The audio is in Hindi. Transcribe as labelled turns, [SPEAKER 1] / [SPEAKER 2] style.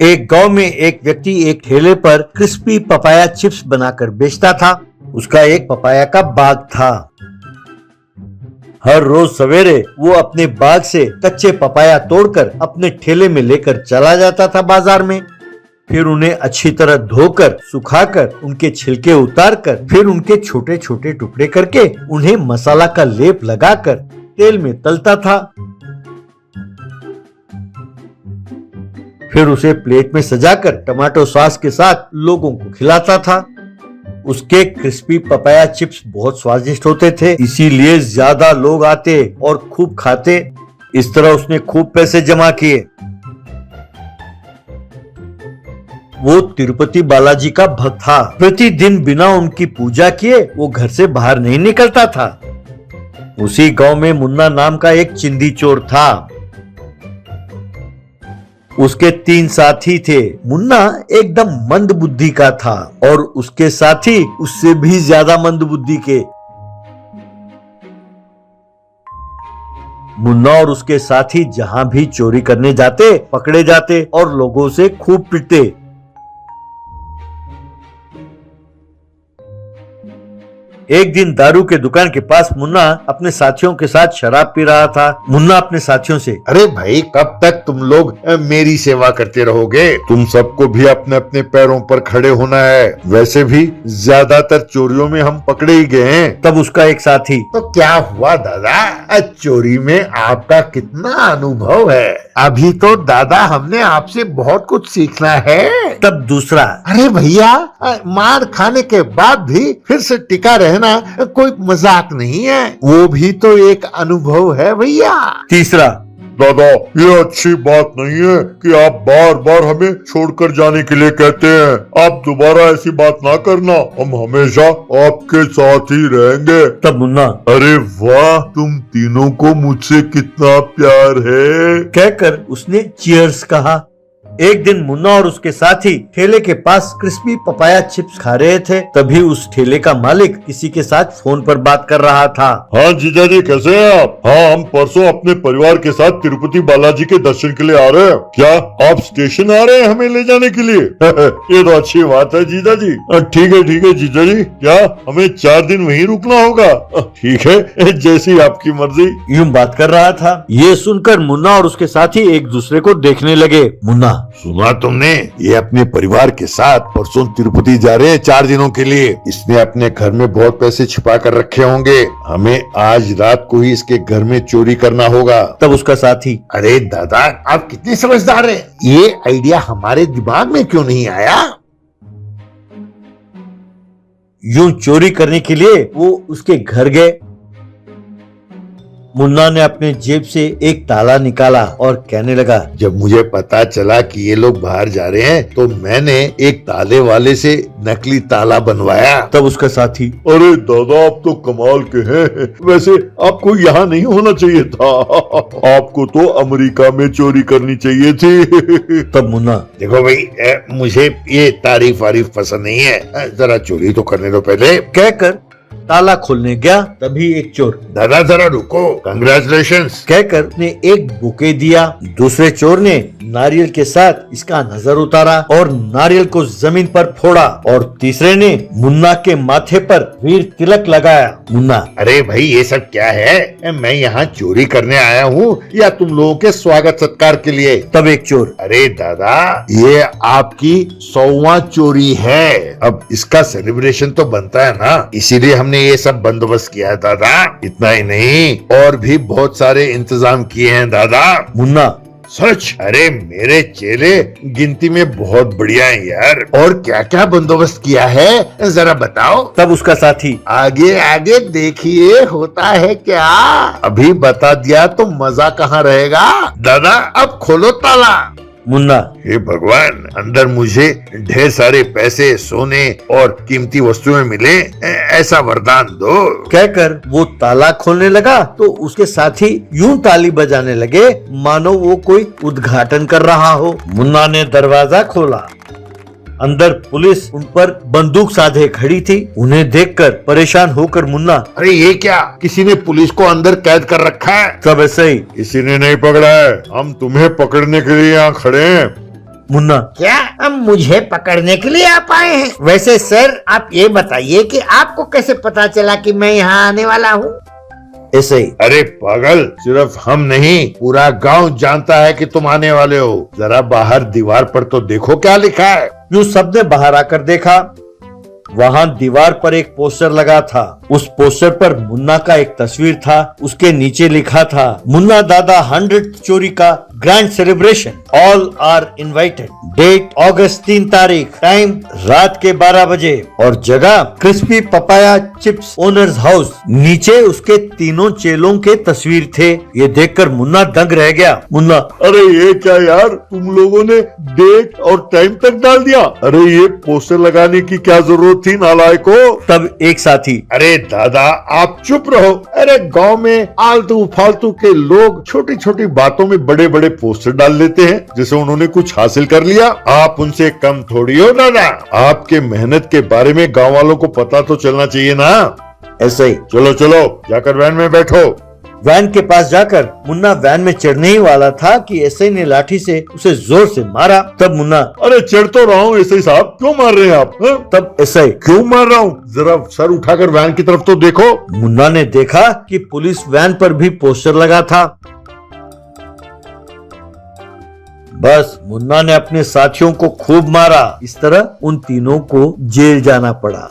[SPEAKER 1] एक गांव में एक व्यक्ति एक ठेले पर क्रिस्पी पपाया चिप्स बनाकर बेचता था। उसका एक पपाया का बाग था। हर रोज सवेरे वो अपने बाग से कच्चे पपाया तोड़कर अपने ठेले में लेकर चला जाता था बाजार में। फिर उन्हें अच्छी तरह धोकर, सुखाकर, उनके छिलके उतारकर, फिर उनके छोटे छोटे टुकड़े करके उन्हें मसाला का लेप लगाकर तेल में तलता था। फिर उसे प्लेट में सजाकर टमाटो सॉस के साथ लोगों को खिलाता था। उसके क्रिस्पी पपाया चिप्स बहुत स्वादिष्ट होते थे, इसीलिए ज्यादा लोग आते और खूब खाते। इस तरह उसने खूब पैसे जमा किए। वो तिरुपति बालाजी का भक्त था। प्रतिदिन बिना उनकी पूजा किए वो घर से बाहर नहीं निकलता था। उसी गांव में मुन्ना नाम का एक चिंदी चोर था। उसके 3 साथी थे। मुन्ना एकदम मंद बुद्धि का था और उसके साथी उससे भी ज्यादा मंद बुद्धि के। मुन्ना और उसके साथी जहां भी चोरी करने जाते, पकड़े जाते और लोगों से खूब पिटते। एक दिन दारू के दुकान के पास मुन्ना अपने साथियों के साथ शराब पी रहा था। मुन्ना अपने साथियों से,
[SPEAKER 2] अरे भाई, कब तक तुम लोग मेरी सेवा करते रहोगे? तुम सबको भी अपने अपने पैरों पर खड़े होना है। वैसे भी ज्यादातर चोरियों में हम पकड़े ही गए हैं।
[SPEAKER 1] तब उसका एक साथी,
[SPEAKER 2] तो क्या हुआ दादा? चोरी में आपका कितना अनुभव है? अभी तो दादा हमने आपसे बहुत कुछ सीखना है।
[SPEAKER 1] तब दूसरा,
[SPEAKER 2] अरे भैया, मार खाने के बाद भी फिर से टिका रहना कोई मजाक नहीं है। वो भी तो एक अनुभव है भैया।
[SPEAKER 1] तीसरा,
[SPEAKER 3] दादा, ये अच्छी बात नहीं है कि आप बार बार हमें छोड़कर जाने के लिए कहते हैं। आप दोबारा ऐसी बात ना करना, हम हमेशा आपके साथ ही रहेंगे।
[SPEAKER 1] तब मुन्ना,
[SPEAKER 3] अरे वाह, तुम तीनों को मुझसे कितना प्यार है।
[SPEAKER 1] कहकर उसने चीयर्स कहा। एक दिन मुन्ना और उसके साथी ठेले के पास क्रिस्पी पपाया चिप्स खा रहे थे। तभी उस ठेले का मालिक किसी के साथ फोन पर बात कर रहा था।
[SPEAKER 3] हाँ जीजा जी, कैसे हैं आप? हाँ, हम परसों अपने परिवार के साथ तिरुपति बालाजी के दर्शन के लिए आ रहे हैं। क्या आप स्टेशन आ रहे हैं हमें ले जाने के लिए? ये तो अच्छी बात है जीजा जी। ठीक है जीजा जी, क्या हमें 4 दिन वहीं रुकना होगा? ठीक है, जैसी आपकी मर्जी।
[SPEAKER 1] यूं बात कर रहा था। ये सुनकर मुन्ना और उसके साथी एक दूसरे को देखने लगे। मुन्ना,
[SPEAKER 2] सुना तुमने? ये अपने परिवार के साथ परसों तिरुपति जा रहे हैं 4 दिनों के लिए। इसने अपने घर में बहुत पैसे छिपा कर रखे होंगे। हमें आज रात को ही इसके घर में चोरी करना होगा।
[SPEAKER 1] तब उसका साथी,
[SPEAKER 2] अरे दादा, आप कितने समझदार हैं। ये आइडिया हमारे दिमाग में क्यों नहीं आया?
[SPEAKER 1] यूं चोरी करने के लिए वो उसके घर गए। मुन्ना ने अपने जेब से एक ताला निकाला और कहने लगा,
[SPEAKER 2] जब मुझे पता चला कि ये लोग बाहर जा रहे हैं तो मैंने एक ताले वाले से नकली ताला बनवाया।
[SPEAKER 1] तब उसका साथी,
[SPEAKER 3] अरे दादा, आप तो कमाल के हैं। वैसे आपको यहाँ नहीं होना चाहिए था। आपको तो अमेरिका में चोरी करनी चाहिए थी।
[SPEAKER 2] तब मुन्ना, देखो भाई, मुझे ये तारीफ वारीफ पसंद नहीं है। जरा चोरी तो करने दो पहले।
[SPEAKER 1] कहकर ताला खोलने गया। तभी एक चोर,
[SPEAKER 2] दादा जरा रुको, कंग्रेचुलेशंस
[SPEAKER 1] कहकर उसने एक बुके दिया। दूसरे चोर ने नारियल के साथ इसका नजर उतारा और नारियल को जमीन पर फोड़ा। और तीसरे ने मुन्ना के माथे पर वीर तिलक लगाया। मुन्ना,
[SPEAKER 2] अरे भाई, ये सब क्या है? मैं यहाँ चोरी करने आया हूँ या तुम लोगों के स्वागत सत्कार के लिए?
[SPEAKER 1] तब एक चोर,
[SPEAKER 2] अरे दादा, ये आपकी 100वां चोरी है। अब इसका सेलिब्रेशन तो बनता है ना, इसीलिए हमने ये सब बंदोबस्त किया है दादा। इतना ही नहीं, और भी बहुत सारे इंतजाम किए हैं दादा।
[SPEAKER 1] मुन्ना,
[SPEAKER 2] सच? अरे मेरे चेले गिनती में बहुत बढ़िया हैं यार। और क्या क्या बंदोबस्त किया है जरा बताओ।
[SPEAKER 1] तब उसका साथी,
[SPEAKER 2] आगे आगे देखिए होता है क्या। अभी बता दिया तो मजा कहाँ रहेगा। दादा, अब खोलो ताला।
[SPEAKER 1] मुन्ना,
[SPEAKER 2] हे भगवान, अंदर मुझे ढेर सारे पैसे, सोने और कीमती वस्तुएं मिले, ऐसा वरदान दो।
[SPEAKER 1] कहकर वो ताला खोलने लगा तो उसके साथी यूं ताली बजाने लगे मानो वो कोई उद्घाटन कर रहा हो। मुन्ना ने दरवाजा खोला। अंदर पुलिस उन पर बंदूक साधे खड़ी थी। उन्हें देखकर परेशान होकर मुन्ना,
[SPEAKER 2] अरे ये क्या, किसी ने पुलिस को अंदर कैद कर रखा है?
[SPEAKER 1] सब ऐसे ही,
[SPEAKER 3] किसी ने नहीं पकड़ा है, हम तुम्हें पकड़ने के लिए यहाँ खड़े हैं।
[SPEAKER 1] मुन्ना,
[SPEAKER 4] क्या अब मुझे पकड़ने के लिए आप आए हैं? वैसे सर आप ये बताइए कि आपको कैसे पता चला कि मैं यहाँ आने वाला हूँ?
[SPEAKER 1] ऐसे ही।
[SPEAKER 2] अरे पागल, सिर्फ हम नहीं पूरा गांव जानता है कि तुम आने वाले हो। जरा बाहर दीवार पर तो देखो क्या लिखा है।
[SPEAKER 1] यूं सबने बाहर आकर देखा, वहां दीवार पर एक पोस्टर लगा था। उस पोस्टर पर मुन्ना का एक तस्वीर था। उसके नीचे लिखा था, मुन्ना दादा 100 चोरी का grand celebration, all are invited, date अगस्त 3 तारीख, टाइम रात के 12 बजे और जगह crispy papaya chips owner's house. नीचे उसके तीनों चेलों के तस्वीर थे। ये देखकर मुन्ना दंग रह गया। मुन्ना,
[SPEAKER 3] अरे ये क्या यार, तुम लोगों ने डेट और टाइम तक डाल दिया। अरे ये पोस्टर लगाने की क्या जरूरत थी नालायको।
[SPEAKER 1] तब एक साथी,
[SPEAKER 2] अरे दादा आप चुप रहो। अरे गांव में आलतू फालतू के लोग छोटी छोटी बातों में बड़े बड़े पोस्टर डाल लेते हैं, जैसे उन्होंने कुछ हासिल कर लिया। आप उनसे कम थोड़ी हो दादा। आपके मेहनत के बारे में गांव वालों को पता तो चलना चाहिए ना।
[SPEAKER 1] ऐसे ही।
[SPEAKER 2] चलो चलो जाकर वैन में बैठो।
[SPEAKER 1] वैन के पास जाकर मुन्ना वैन में चढ़ने ही वाला था कि एसआई ने लाठी से उसे जोर से मारा। तब मुन्ना,
[SPEAKER 3] अरे चढ़ तो रहा हूँ एसआई साहब, क्यों मार रहे हैं आप?
[SPEAKER 1] तब एसआई,
[SPEAKER 2] क्यों मार रहा हूँ? जरा सर उठाकर वैन की तरफ तो देखो।
[SPEAKER 1] मुन्ना ने देखा कि पुलिस वैन पर भी पोस्टर लगा था। बस मुन्ना ने अपने साथियों को खूब मारा। इस तरह उन तीनों को जेल जाना पड़ा।